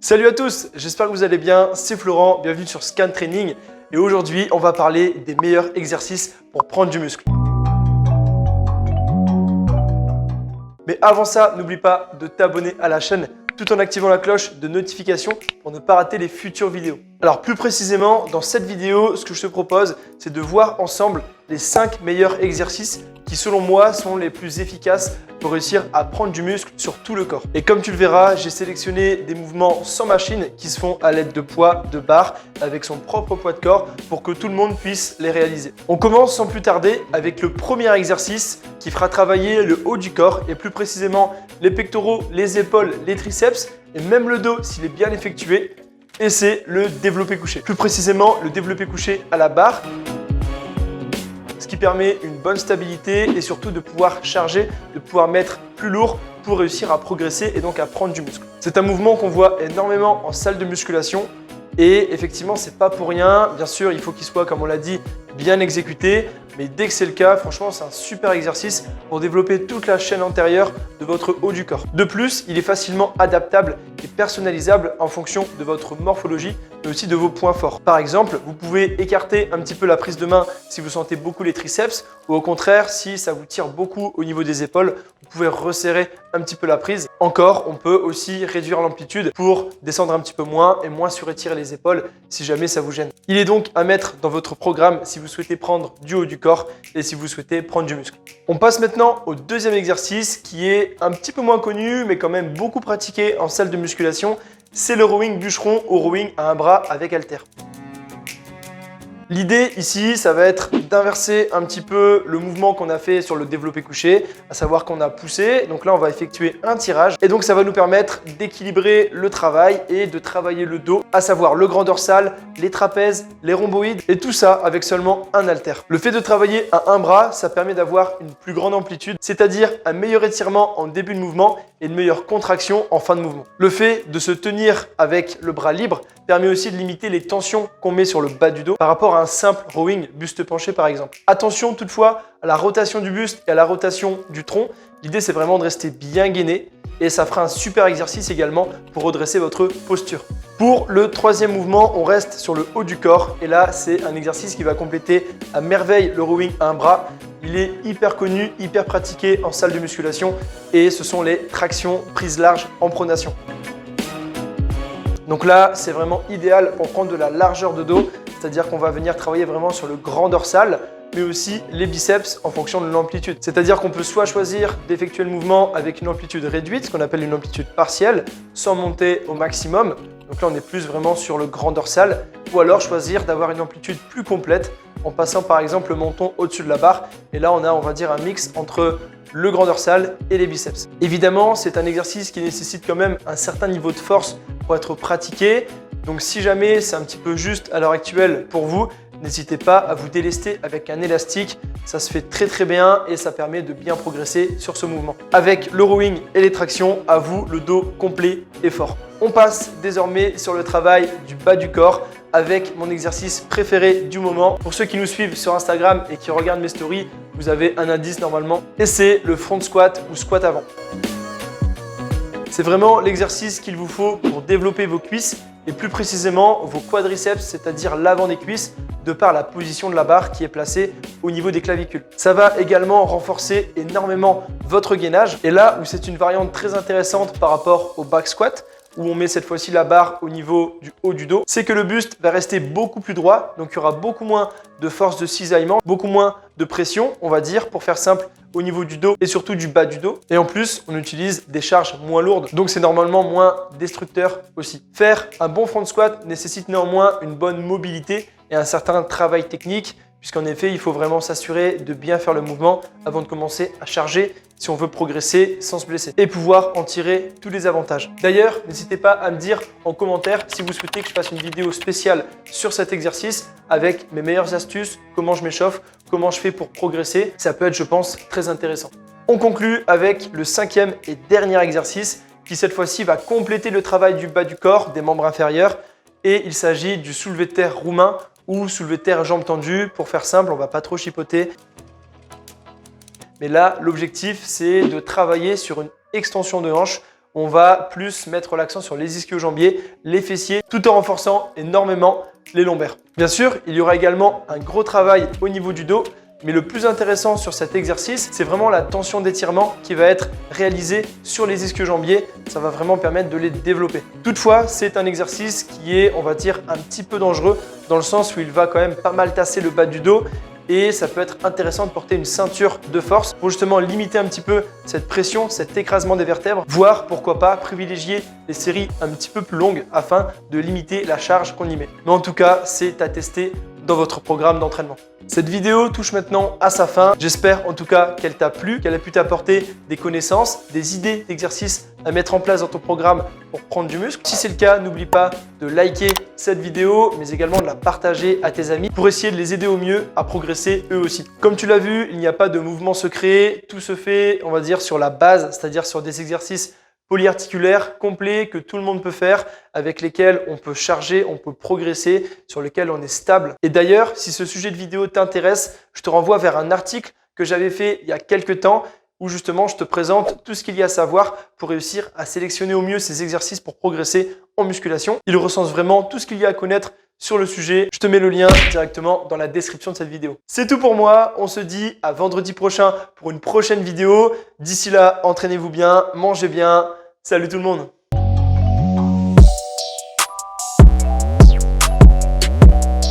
Salut à tous, j'espère que vous allez bien, c'est Florent, bienvenue sur Scan Training et aujourd'hui on va parler des meilleurs exercices pour prendre du muscle. Mais avant ça, n'oublie pas de t'abonner à la chaîne tout en activant la cloche de notification pour ne pas rater les futures vidéos. Alors plus précisément, dans cette vidéo, ce que je te propose, c'est de voir ensemble les 5 meilleurs exercices qui selon moi sont les plus efficaces pour réussir à prendre du muscle sur tout le corps. Et comme tu le verras, j'ai sélectionné des mouvements sans machine qui se font à l'aide de poids, de barres, avec son propre poids de corps pour que tout le monde puisse les réaliser. On commence sans plus tarder avec le premier exercice qui fera travailler le haut du corps et plus précisément les pectoraux, les épaules, les triceps et même le dos s'il est bien effectué. Et c'est le développé couché. Plus précisément, le développé couché à la barre, ce qui permet une bonne stabilité et surtout de pouvoir charger, de pouvoir mettre plus lourd pour réussir à progresser et donc à prendre du muscle. C'est un mouvement qu'on voit énormément en salle de musculation et effectivement, c'est pas pour rien. Bien sûr, il faut qu'il soit, comme on l'a dit, bien exécuté. Mais dès que c'est le cas, franchement, c'est un super exercice pour développer toute la chaîne antérieure de votre haut du corps. De plus, il est facilement adaptable et personnalisable en fonction de votre morphologie, mais aussi de vos points forts. Par exemple, vous pouvez écarter un petit peu la prise de main si vous sentez beaucoup les triceps, ou au contraire, si ça vous tire beaucoup au niveau des épaules, vous pouvez resserrer un petit peu la prise. Encore, on peut aussi réduire l'amplitude pour descendre un petit peu moins et moins surétirer les épaules si jamais ça vous gêne. Il est donc à mettre dans votre programme si vous souhaitez prendre du haut du corps et si vous souhaitez prendre du muscle. On passe maintenant au deuxième exercice qui est un petit peu moins connu mais quand même beaucoup pratiqué en salle de musculation. C'est le rowing bûcheron au rowing à un bras avec haltère. L'idée ici, ça va être d'inverser un petit peu le mouvement qu'on a fait sur le développé couché, à savoir qu'on a poussé. Donc là, on va effectuer un tirage et donc ça va nous permettre d'équilibrer le travail et de travailler le dos, à savoir le grand dorsal, les trapèzes, les rhomboïdes et tout ça avec seulement un haltère. Le fait de travailler à un bras, ça permet d'avoir une plus grande amplitude, c'est-à-dire un meilleur étirement en début de mouvement et une meilleure contraction en fin de mouvement. Le fait de se tenir avec le bras libre permet aussi de limiter les tensions qu'on met sur le bas du dos par rapport à un simple rowing buste penché par exemple. Attention toutefois à la rotation du buste et à la rotation du tronc. L'idée c'est vraiment de rester bien gainé et ça fera un super exercice également pour redresser votre posture. Pour le troisième mouvement, on reste sur le haut du corps et là c'est un exercice qui va compléter à merveille le rowing à un bras. Il est hyper connu, hyper pratiqué en salle de musculation et ce sont les tractions prises larges en pronation. Donc là, c'est vraiment idéal pour prendre de la largeur de dos, c'est-à-dire qu'on va venir travailler vraiment sur le grand dorsal, mais aussi les biceps en fonction de l'amplitude. C'est-à-dire qu'on peut soit choisir d'effectuer le mouvement avec une amplitude réduite, ce qu'on appelle une amplitude partielle, sans monter au maximum. Donc là, on est plus vraiment sur le grand dorsal, ou alors choisir d'avoir une amplitude plus complète en passant par exemple le menton au-dessus de la barre. Et là, on a, on va dire, un mix entre le grand dorsal et les biceps. Évidemment, c'est un exercice qui nécessite quand même un certain niveau de force pour être pratiqué. Donc si jamais c'est un petit peu juste à l'heure actuelle pour vous, n'hésitez pas à vous délester avec un élastique. Ça se fait très bien et ça permet de bien progresser sur ce mouvement. Avec le rowing et les tractions, à vous le dos complet et fort. On passe désormais sur le travail du bas du corps avec mon exercice préféré du moment. Pour ceux qui nous suivent sur Instagram et qui regardent mes stories, vous avez un indice normalement et c'est le front squat ou squat avant. C'est vraiment l'exercice qu'il vous faut pour développer vos cuisses et plus précisément vos quadriceps, c'est-à-dire l'avant des cuisses, de par la position de la barre qui est placée au niveau des clavicules. Ça va également renforcer énormément votre gainage. Et là où c'est une variante très intéressante par rapport au back squat, où on met cette fois-ci la barre au niveau du haut du dos, c'est que le buste va rester beaucoup plus droit, donc il y aura beaucoup moins de force de cisaillement, beaucoup moins de pression, on va dire, pour faire simple, au niveau du dos et surtout du bas du dos. Et en plus, on utilise des charges moins lourdes, donc c'est normalement moins destructeur aussi. Faire un bon front squat nécessite néanmoins une bonne mobilité et un certain travail technique, puisqu'en effet, il faut vraiment s'assurer de bien faire le mouvement avant de commencer à charger si on veut progresser sans se blesser et pouvoir en tirer tous les avantages. D'ailleurs, n'hésitez pas à me dire en commentaire si vous souhaitez que je fasse une vidéo spéciale sur cet exercice avec mes meilleures astuces, comment je m'échauffe, comment je fais pour progresser. Ça peut être, je pense, très intéressant. On conclut avec le cinquième et dernier exercice qui cette fois-ci va compléter le travail du bas du corps, des membres inférieurs, et il s'agit du soulevé de terre roumain ou soulevé de terre jambes tendues. Pour faire simple, on ne va pas trop chipoter. Mais là, l'objectif, c'est de travailler sur une extension de hanche on va plus mettre l'accent sur les ischio-jambiers, les fessiers, tout en renforçant énormément les lombaires. Bien sûr, il y aura également un gros travail au niveau du dos, mais le plus intéressant sur cet exercice, c'est vraiment la tension d'étirement qui va être réalisée sur les ischio-jambiers. Ça va vraiment permettre de les développer. Toutefois, c'est un exercice qui est, on va dire, un petit peu dangereux dans le sens où il va quand même pas mal tasser le bas du dos et ça peut être intéressant de porter une ceinture de force pour justement limiter un petit peu cette pression, cet écrasement des vertèbres, voire pourquoi pas privilégier les séries un petit peu plus longues afin de limiter la charge qu'on y met. Mais en tout cas, c'est à tester dans votre programme d'entraînement. Cette vidéo touche maintenant à sa fin. J'espère en tout cas qu'elle t'a plu, qu'elle a pu t'apporter des connaissances, des idées d'exercices à mettre en place dans ton programme pour prendre du muscle. Si c'est le cas, n'oublie pas de liker cette vidéo, mais également de la partager à tes amis pour essayer de les aider au mieux à progresser eux aussi. Comme tu l'as vu, il n'y a pas de mouvement secret. Tout se fait, on va dire, sur la base, c'est-à-dire sur des exercices polyarticulaires complets que tout le monde peut faire, avec lesquels on peut charger, on peut progresser, sur lesquels on est stable. Et d'ailleurs, si ce sujet de vidéo t'intéresse, je te renvoie vers un article que j'avais fait il y a quelques temps où justement je te présente tout ce qu'il y a à savoir pour réussir à sélectionner au mieux ces exercices pour progresser en musculation. Il recense vraiment tout ce qu'il y a à connaître sur le sujet. Je te mets le lien directement dans la description de cette vidéo. C'est tout pour moi. On se dit à vendredi prochain pour une prochaine vidéo. D'ici là, entraînez-vous bien, mangez bien. Salut tout le monde!